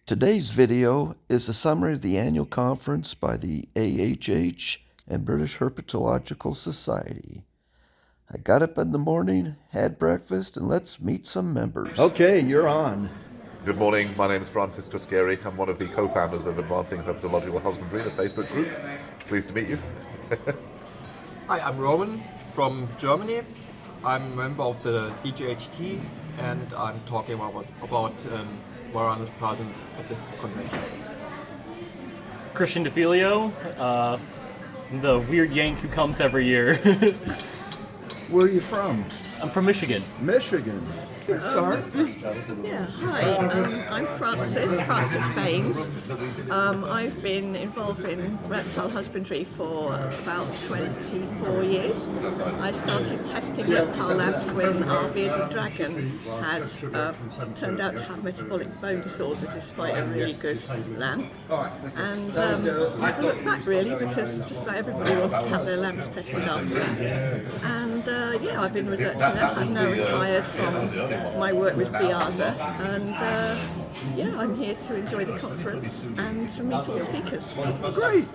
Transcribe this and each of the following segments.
Today's video is a summary of the annual conference by the AHH and British Herpetological Society. I got up in the morning, had breakfast, and let's meet some members. Okay, you're on. Good morning, my name is Francis Triscari. I'm one of the co-founders of Advancing Herpetological Husbandry, the Facebook group. Pleased to meet you. Hi, I'm Roman from Germany. I'm a member of the DGHT and I'm talking about Varanus presence at this convention. Christian DeFilio, the weird Yank who comes every year. Where are you from? I'm from Michigan. Michigan. Good start. Yeah, hi, I'm Francis Baines. I've been involved in reptile husbandry for about 24 years. I started testing reptile lamps when our bearded dragon had turned out to have metabolic bone disorder despite a really good lamp. And I've looked back really because just about everybody wanted to have their lamps tested after. And yeah, I've been researching that. I'm now retired from my work with Biaza, and yeah, I'm here to enjoy the conference and to meet all the speakers. Great!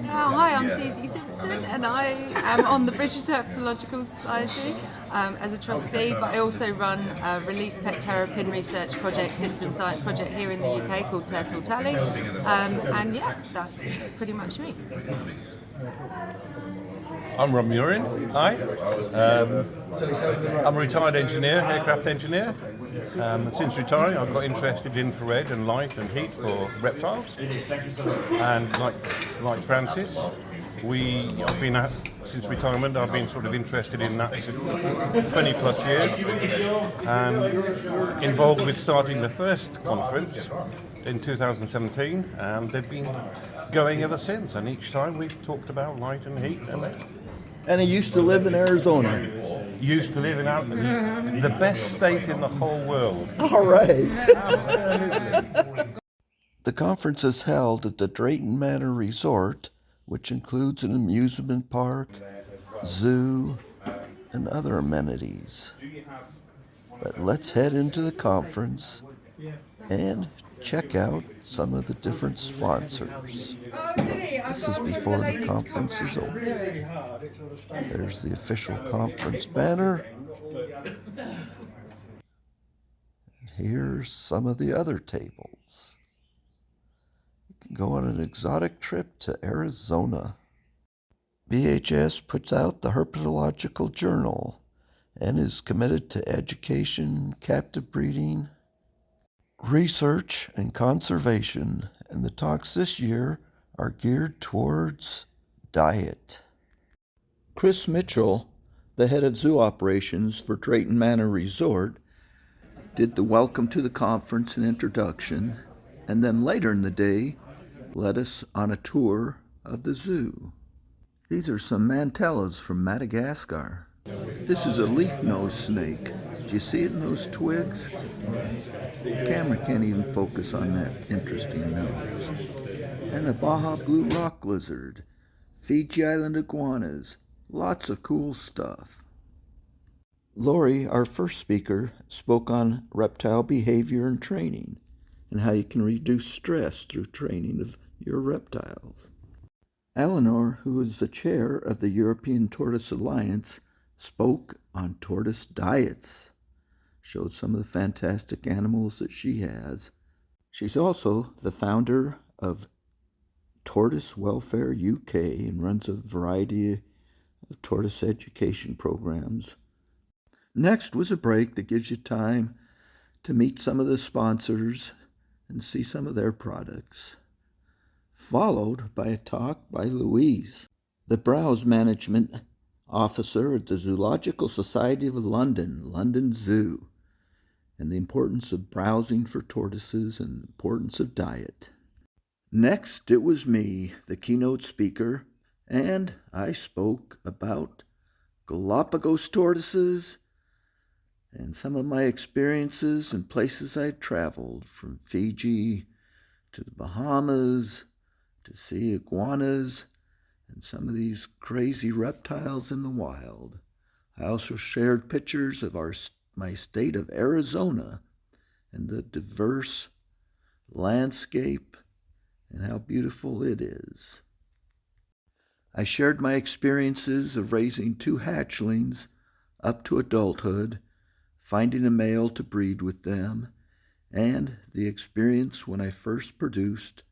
Hi, I'm Susie Simpson and I am on the British Herpetological Society as a trustee, but I also run a release pet terrapin research project, citizen science project here in the UK called Turtle Tally, and yeah, that's pretty much me. I'm Rob Murin. Hi. I'm a retired engineer, aircraft engineer. Since retiring, I've got interested in infrared and light and heat for reptiles. And like Francis, since retirement, I've been sort of interested in that for 20 plus years, and involved with starting the first conference in 2017, and they've been going ever since, and each time we've talked about light and heat. And I used to live in Arizona. Used to live in the best state in the whole world. All right. The conference is held at the Drayton Manor Resort, which includes an amusement park, zoo, and other amenities. But let's head into the conference and check out some of the different sponsors. This is before the conference is over. There's the official conference banner. And here's some of the other tables. You can go on an exotic trip to Arizona. BHS puts out the Herpetological Journal and is committed to education, captive breeding, research, and conservation, and the talks this year are geared towards diet. Chris Mitchell, the head of zoo operations for Drayton Manor Resort, did the welcome to the conference and introduction, and then later in the day led us on a tour of the zoo. These are some mantellas from Madagascar. This is a leaf-nosed snake. Do you see it in those twigs? The camera can't even focus on that interesting nose. And a Baja blue rock lizard, Fiji Island iguanas, lots of cool stuff. Lori, our first speaker, spoke on reptile behavior and training and how you can reduce stress through training of your reptiles. Eleanor, who is the chair of the European Tortoise Alliance, spoke on tortoise diets, showed some of the fantastic animals that she has. She's also the founder of Tortoise Welfare UK and runs a variety of tortoise education programs. Next was a break that gives you time to meet some of the sponsors and see some of their products, followed by a talk by Louise, the browse management officer at the Zoological Society of London Zoo, and the importance of browsing for tortoises and the importance of diet. Next, it was me, the keynote speaker, and I spoke about Galapagos tortoises and some of my experiences and places I traveled, from Fiji to the Bahamas to see iguanas and some of these crazy reptiles in the wild. I also shared pictures of my state of Arizona and the diverse landscape, and how beautiful it is. I shared my experiences of raising 2 hatchlings up to adulthood, finding a male to breed with them, and the experience when I first produced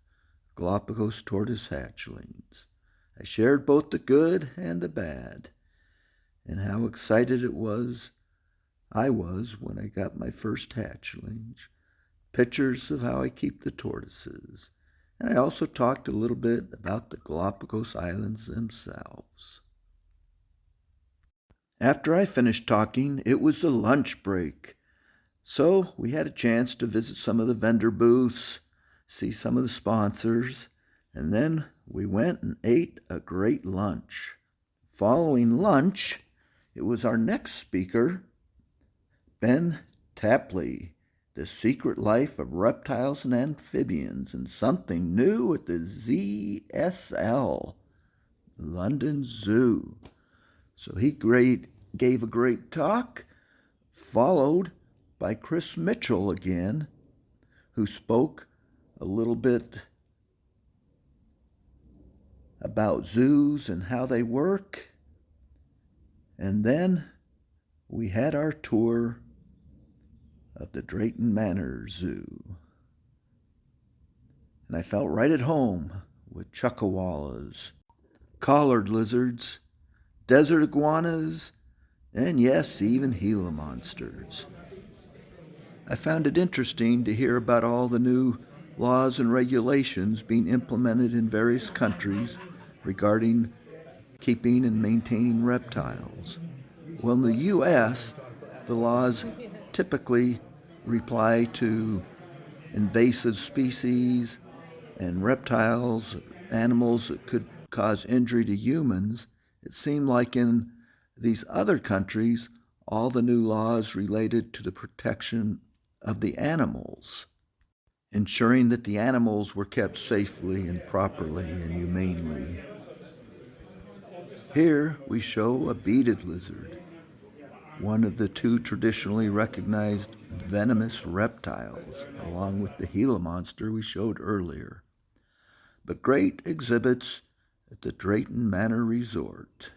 Galapagos tortoise hatchlings. I shared both the good and the bad, and how excited I was when I got my first hatchlings, pictures of how I keep the tortoises, and I also talked a little bit about the Galapagos Islands themselves. After I finished talking, it was the lunch break, so we had a chance to visit some of the vendor booths, see some of the sponsors, and then we went and ate a great lunch. Following lunch, it was our next speaker, Ben Tapley, The Secret Life of Reptiles and Amphibians, and something new at the ZSL, London Zoo. So he gave a great talk, followed by Chris Mitchell again, who spoke a little bit about zoos and how they work. And then we had our tour of the Drayton Manor Zoo. And I felt right at home with chuckawallas, collared lizards, desert iguanas, and yes, even Gila monsters. I found it interesting to hear about all the new laws and regulations being implemented in various countries regarding keeping and maintaining reptiles. Well, in the U.S., the laws typically apply to invasive species and reptiles, animals that could cause injury to humans. It seemed like in these other countries, all the new laws related to the protection of the animals, ensuring that the animals were kept safely and properly and humanely. Here we show a beaded lizard, one of the 2 traditionally recognized venomous reptiles, along with the Gila monster we showed earlier. But great exhibits at the Drayton Manor Resort.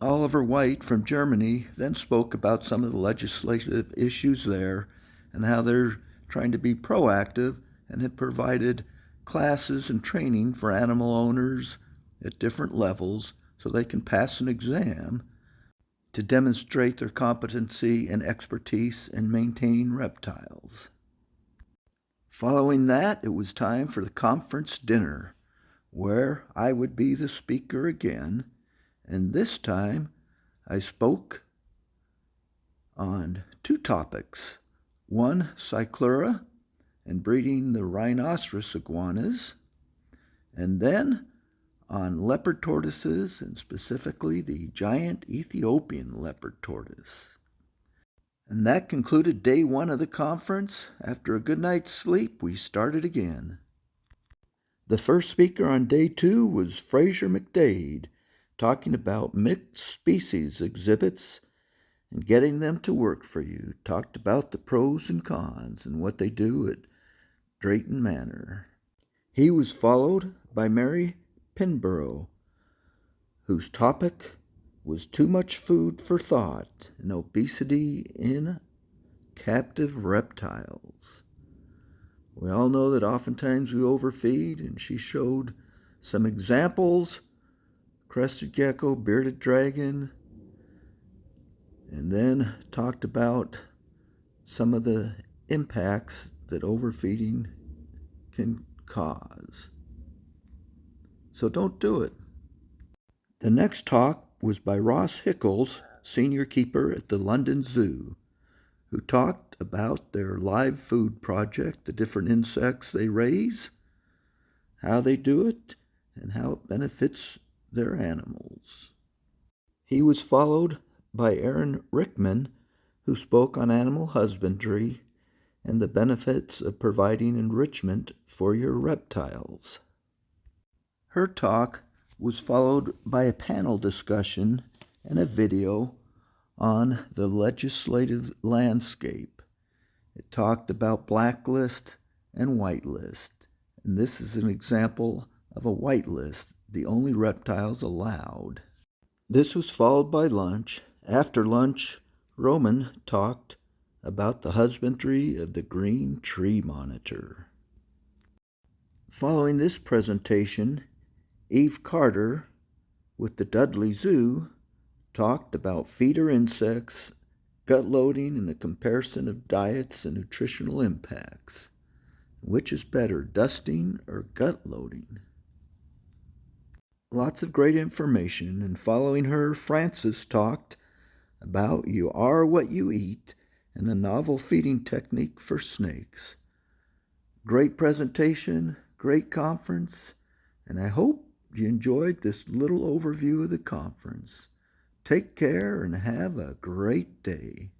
Oliver White from Germany then spoke about some of the legislative issues there and how they're trying to be proactive and had provided classes and training for animal owners at different levels so they can pass an exam to demonstrate their competency and expertise in maintaining reptiles. Following that, it was time for the conference dinner, where I would be the speaker again, and this time I spoke on 2 topics. One, cyclura and breeding the rhinoceros iguanas, and then on leopard tortoises, and specifically the giant Ethiopian leopard tortoise. And that concluded day 1 of the conference. After a good night's sleep, we started again. The first speaker on day 2 was Fraser McDade, talking about mixed species exhibits and getting them to work for you. Talked about the pros and cons and what they do at Drayton Manor. He was followed by Mary Pinborough, whose topic was too much food for thought and obesity in captive reptiles. We all know that oftentimes we overfeed, and she showed some examples: crested gecko, bearded dragon, and then talked about some of the impacts that overfeeding can cause. So don't do it. The next talk was by Ross Hickles, senior keeper at the London Zoo, who talked about their live food project, the different insects they raise, how they do it, and how it benefits their animals. He was followed by Aaron Rickman, who spoke on animal husbandry and the benefits of providing enrichment for your reptiles. Her talk was followed by a panel discussion and a video on the legislative landscape. It talked about blacklist and whitelist. And this is an example of a whitelist, the only reptiles allowed. This was followed by lunch. After lunch, Roman talked about the husbandry of the green tree monitor. Following this presentation, Eve Carter with the Dudley Zoo talked about feeder insects, gut loading, and a comparison of diets and nutritional impacts. Which is better, dusting or gut loading? Lots of great information, and following her, Frances talked about you are what you eat and a novel feeding technique for snakes. Great presentation, great conference, and I hope you enjoyed this little overview of the conference. Take care and have a great day.